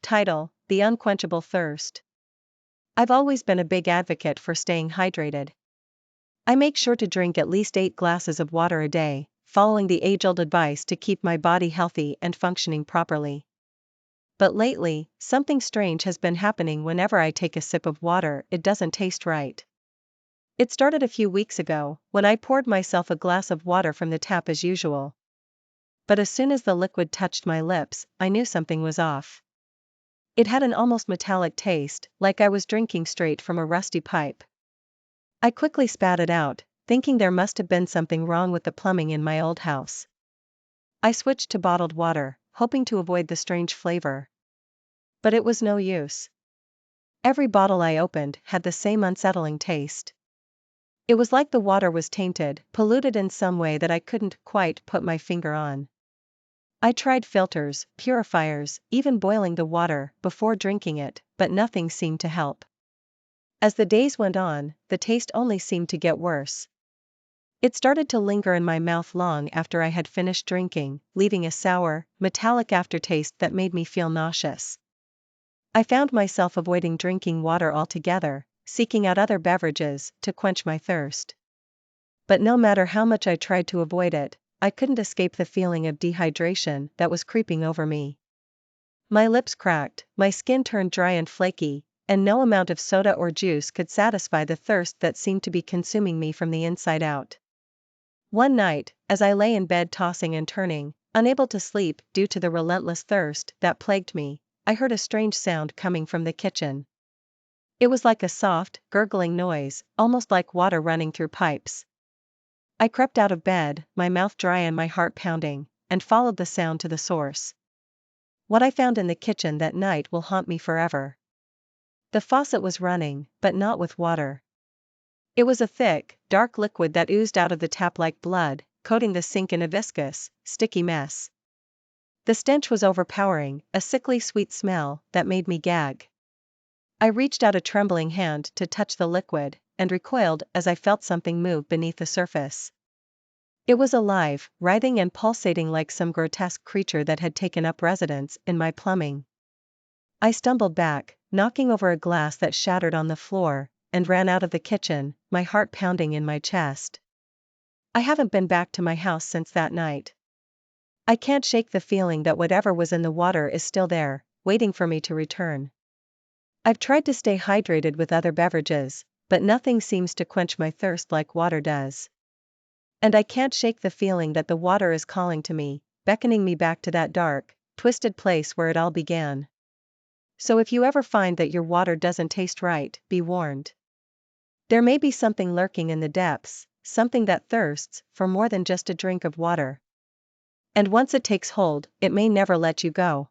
Title: The Unquenchable Thirst. I've always been a big advocate for staying hydrated. I make sure to drink at least 8 glasses of water a day, following the age-old advice to keep my body healthy and functioning properly. But lately, something strange has been happening whenever I take a sip of water. It doesn't taste right. It started a few weeks ago, when I poured myself a glass of water from the tap as usual. But as soon as the liquid touched my lips, I knew something was off. It had an almost metallic taste, like I was drinking straight from a rusty pipe. I quickly spat it out, thinking there must have been something wrong with the plumbing in my old house. I switched to bottled water, hoping to avoid the strange flavor. But it was no use. Every bottle I opened had the same unsettling taste. It was like the water was tainted, polluted in some way that I couldn't quite put my finger on. I tried filters, purifiers, even boiling the water before drinking it, but nothing seemed to help. As the days went on, the taste only seemed to get worse. It started to linger in my mouth long after I had finished drinking, leaving a sour, metallic aftertaste that made me feel nauseous. I found myself avoiding drinking water altogether, seeking out other beverages to quench my thirst. But no matter how much I tried to avoid it, I couldn't escape the feeling of dehydration that was creeping over me. My lips cracked, my skin turned dry and flaky, and no amount of soda or juice could satisfy the thirst that seemed to be consuming me from the inside out. One night, as I lay in bed tossing and turning, unable to sleep due to the relentless thirst that plagued me, I heard a strange sound coming from the kitchen. It was like a soft, gurgling noise, almost like water running through pipes. I crept out of bed, my mouth dry and my heart pounding, and followed the sound to the source. What I found in the kitchen that night will haunt me forever. The faucet was running, but not with water. It was a thick, dark liquid that oozed out of the tap like blood, coating the sink in a viscous, sticky mess. The stench was overpowering, a sickly sweet smell that made me gag. I reached out a trembling hand to touch the liquid, and recoiled as I felt something move beneath the surface. It was alive, writhing and pulsating like some grotesque creature that had taken up residence in my plumbing. I stumbled back, knocking over a glass that shattered on the floor, and ran out of the kitchen, my heart pounding in my chest. I haven't been back to my house since that night. I can't shake the feeling that whatever was in the water is still there, waiting for me to return. I've tried to stay hydrated with other beverages, but nothing seems to quench my thirst like water does. And I can't shake the feeling that the water is calling to me, beckoning me back to that dark, twisted place where it all began. So if you ever find that your water doesn't taste right, be warned. There may be something lurking in the depths, something that thirsts for more than just a drink of water. And once it takes hold, it may never let you go.